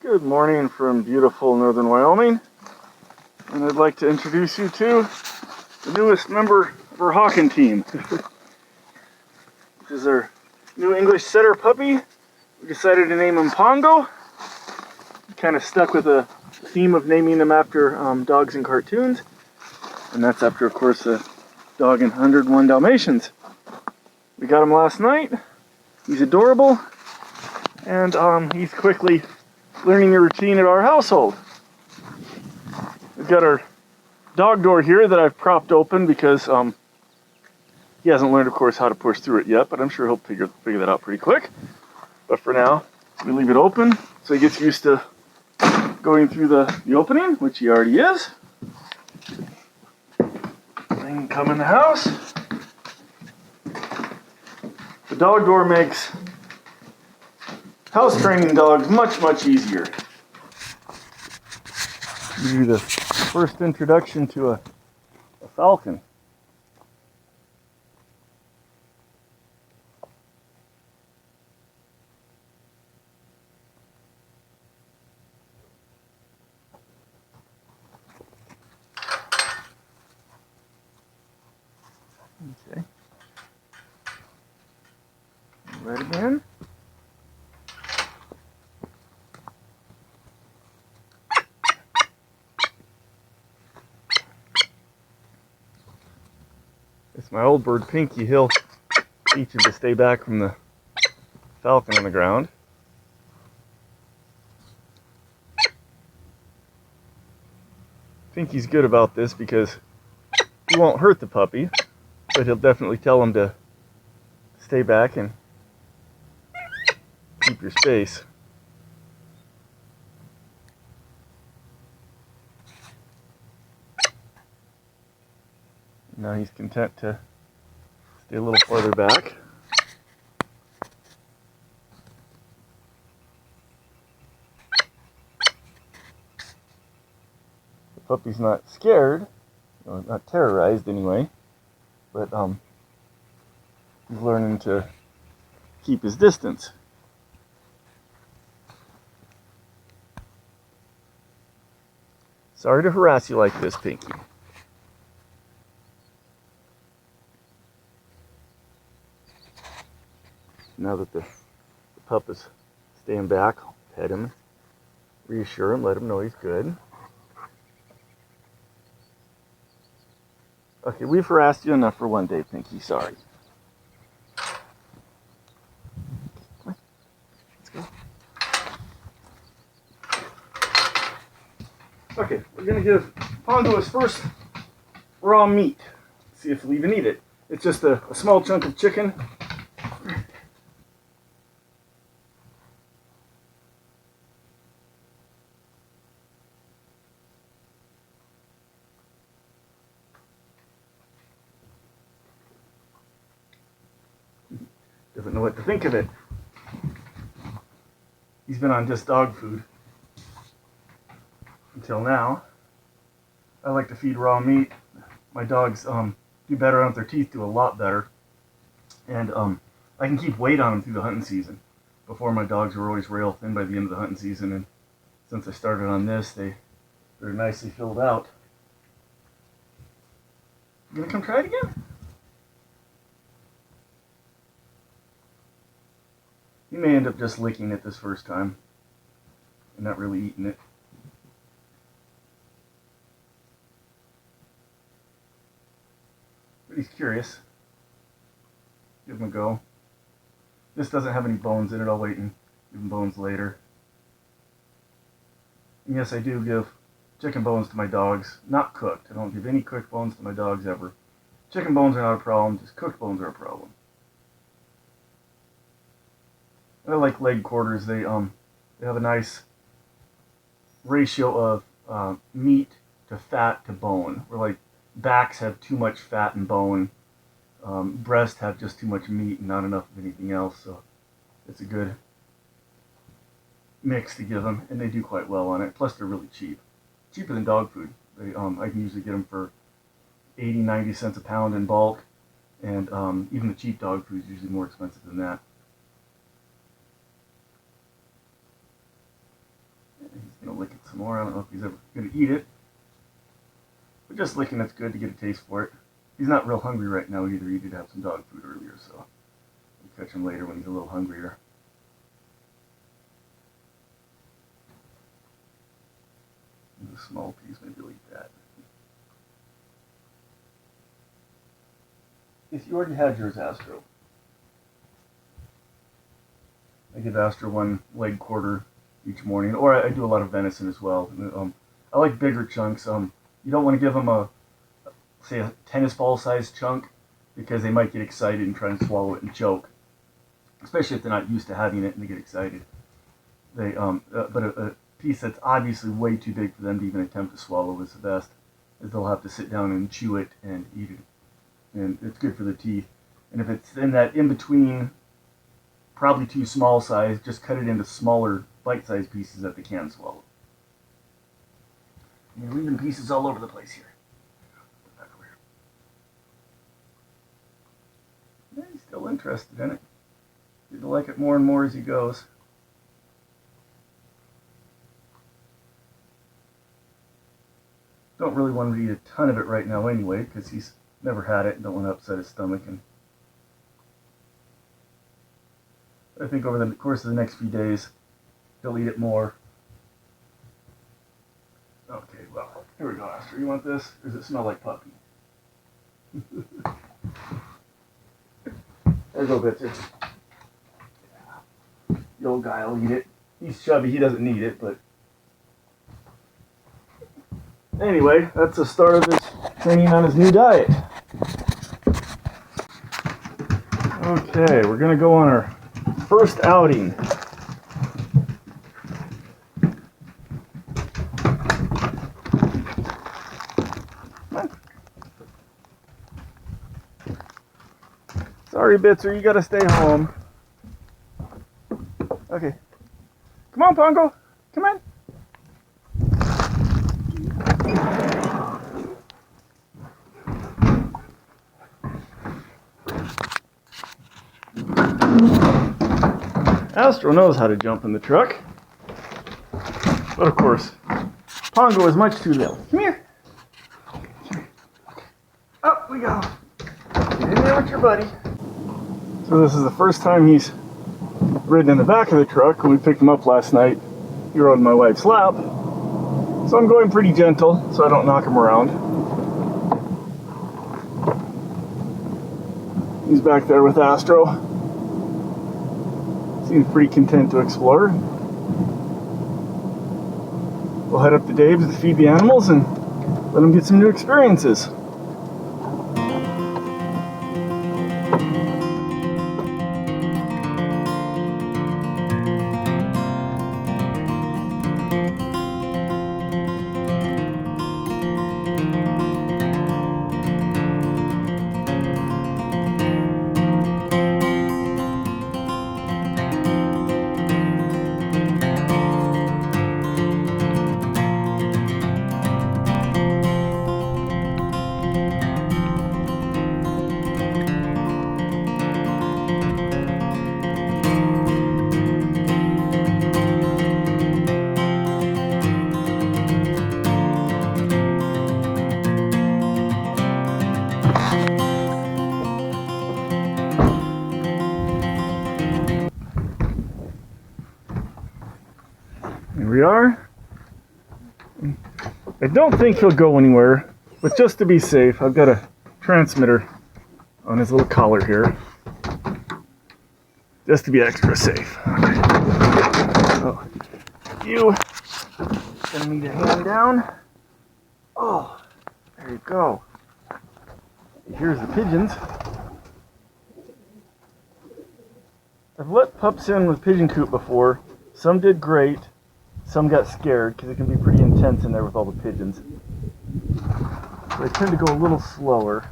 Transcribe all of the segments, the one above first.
Good morning from beautiful northern Wyoming, and I'd like to introduce you to the newest member of our hawking team. This is our new English setter puppy. We decided to name him Pongo. Kind of stuck with a theme of naming them after dogs in cartoons, and that's after, of course, a dog in 101 Dalmatians. We got him last night. He's adorable, and he's quickly learning a routine at our household. We've got our dog door here that I've propped open because he hasn't learned, of course, how to push through it yet, but I'm sure he'll figure that out pretty quick. But for now, we leave it open so he gets used to going through the opening, which he already is. Then come in the house. The dog door makes house training dogs much easier. Give you the first introduction to a falcon. Okay. Right again. It's my old bird Pinky. He'll teach him to stay back from the falcon on the ground. Pinky's good about this because he won't hurt the puppy, but he'll definitely tell him to stay back and keep your space. Now he's content to stay a little farther back. The puppy's not scared, not terrorized anyway, but he's learning to keep his distance. Sorry to harass you like this, Pinky. Now that the pup is staying back, I'll pet him, reassure him, let him know he's good. Okay, we've harassed you enough for one day, Pinky. Sorry. Come on. Let's go. Okay, we're going to give Pongo his first raw meat. See if he'll even eat it. It's just a small chunk of chicken. Doesn't know what to think of it. He's been on just dog food until now. I like to feed raw meat. My dogs do better on it. Their teeth do a lot better. And I can keep weight on them through the hunting season. Before, my dogs were always rail thin by the end of the hunting season, and since I started on this, they're nicely filled out. You gonna come try it again? You may end up just licking it this first time and not really eating it. But he's curious. Give him a go. This doesn't have any bones in it. I'll wait and give him bones later. And yes, I do give chicken bones to my dogs, not cooked. I don't give any cooked bones to my dogs ever. Chicken bones are not a problem, just cooked bones are a problem. I like leg quarters. They have a nice ratio of meat to fat to bone. Where like backs have too much fat and bone, breasts have just too much meat and not enough of anything else. So it's a good mix to give them, and they do quite well on it. Plus, they're really cheap, cheaper than dog food. I can usually get them for 80-90 cents a pound in bulk, and even the cheap dog food is usually more expensive than that. more. I don't know if he's ever going to eat it. But just licking, that's good to get a taste for it. He's not real hungry right now either. He did have some dog food earlier, so we'll catch him later when he's a little hungrier. The small piece, maybe he'll eat that. Yes, you already had yours, Astro. I give Astro one leg quarter each morning, or I do a lot of venison as well. I like bigger chunks. You don't want to give them say a tennis ball sized chunk, because they might get excited and try and swallow it and choke, especially if they're not used to having it and they get excited. But a piece that's obviously way too big for them to even attempt to swallow is the best, as they'll have to sit down and chew it and eat it, and it's good for the teeth. And if it's in that in between, probably too small size, just cut it into smaller bite-sized pieces that they can swallow. You're leaving pieces all over the place here. Yeah, he's still interested in it. He'll like it more and more as he goes. Don't really want him to eat a ton of it right now anyway, because he's never had it and don't want to upset his stomach. And I think over the course of the next few days, he'll eat it more. Okay, well, here we go, Astro. You want this? Or does it smell like puppy? There you go, Bitzer. Yeah. The old guy will eat it. He's chubby, he doesn't need it, but anyway, that's the start of his training on his new diet. Okay, we're gonna go on our first outing. Sorry, Bitzer, you gotta stay home. Okay. Come on, Pongo. Come on. Astro knows how to jump in the truck. But of course, Pongo is much too little. Come here. Up we go. Get in there with your buddy. So this is the first time he's ridden in the back of the truck. When we picked him up last night, he rode in my wife's lap. So I'm going pretty gentle so I don't knock him around. He's back there with Astro. Seems pretty content to explore. We'll head up to Dave's to feed the animals and let them get some new experiences. Here we are. I don't think he'll go anywhere, but just to be safe, I've got a transmitter on his little collar here. Just to be extra safe. Okay. So, you gonna need a hand down. Oh, there you go. Here's the pigeons. I've let pups in with pigeon coop before. Some did great. Some got scared because it can be pretty intense in there with all the pigeons. So I tend to go a little slower.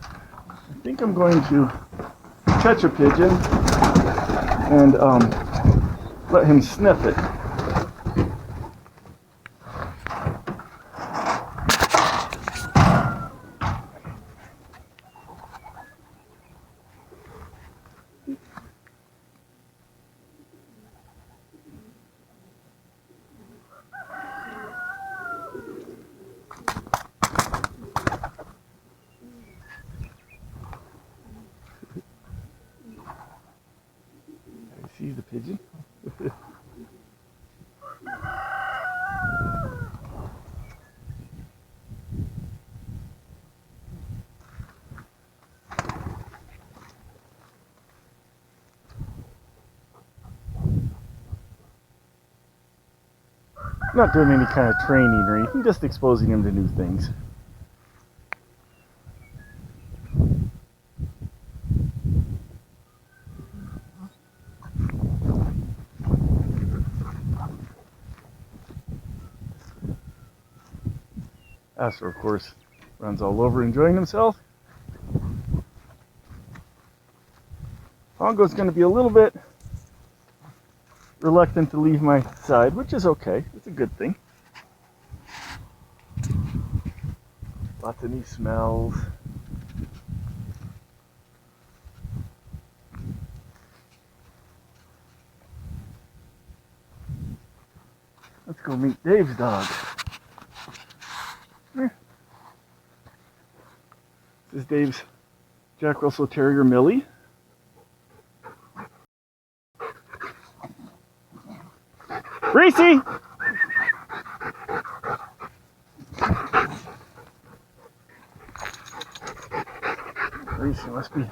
I think I'm going to catch a pigeon and let him sniff it. not doing any kind of training or anything, just exposing him to new things. Astro, of course, runs all over enjoying himself. Pongo's going to be a little bit reluctant to leave my side, which is okay. It's a good thing. Lots of new smells. Let's go meet Dave's dog. Here. This is Dave's Jack Russell Terrier, Millie. Reese! Reese must be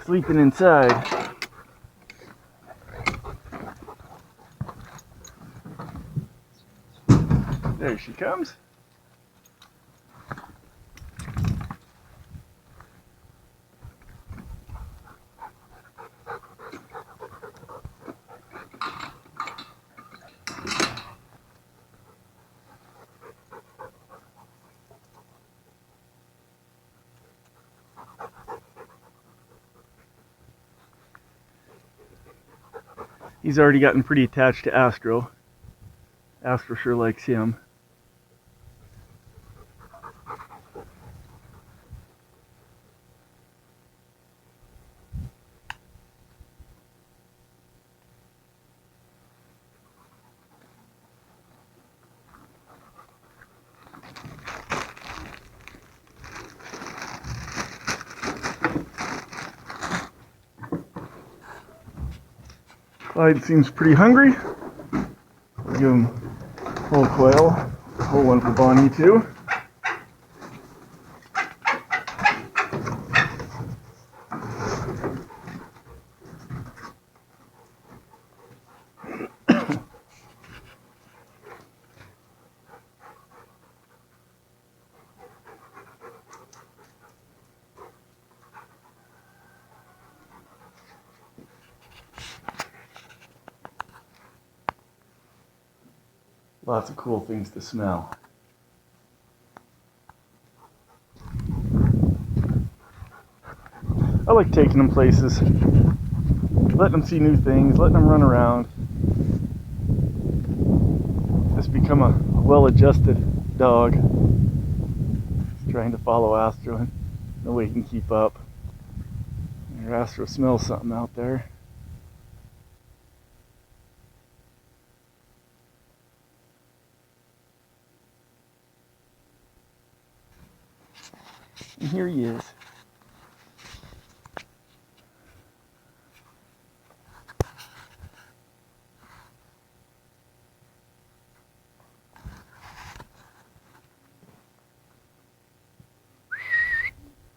sleeping inside. There she comes. He's already gotten pretty attached to Astro. Astro sure likes him. Clyde seems pretty hungry. We'll give him whole quail, whole one for Bonnie too. Lots of cool things to smell. I like taking them places, letting them see new things, letting them run around. Just become a well-adjusted dog. He's trying to follow Astro and no way he can keep up. And Astro smells something out there. And here he is.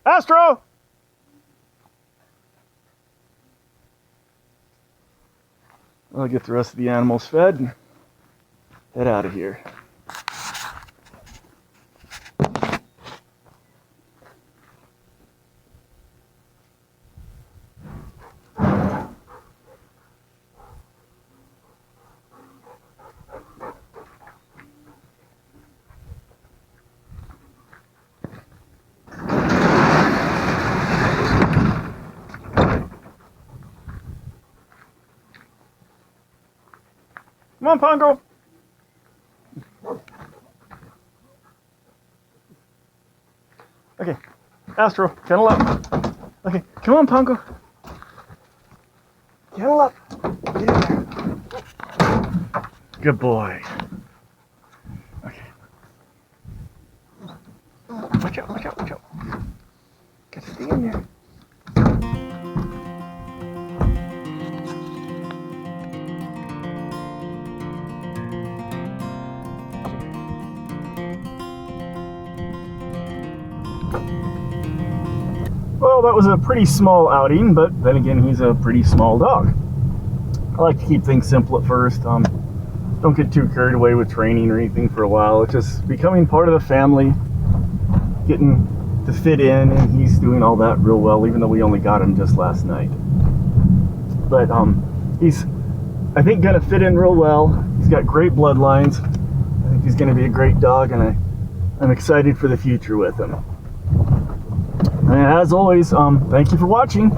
Astro! I'll get the rest of the animals fed and head out of here. Come on, Pongo. Okay, Astro, kennel up. Okay, come on, Pongo. Kennel up. Get in there. Good boy. Okay. Watch out, watch out, watch out. Gotta stay in there. Well, that was a pretty small outing, but then again, he's a pretty small dog. I like to keep things simple at first. don't get too carried away with training or anything for a while. It's just becoming part of the family, getting to fit in, and he's doing all that real well, even though we only got him just last night. But he's, I think, gonna fit in real well. He's got great bloodlines. I think he's gonna be a great dog, and I'm excited for the future with him. And as always, thank you for watching.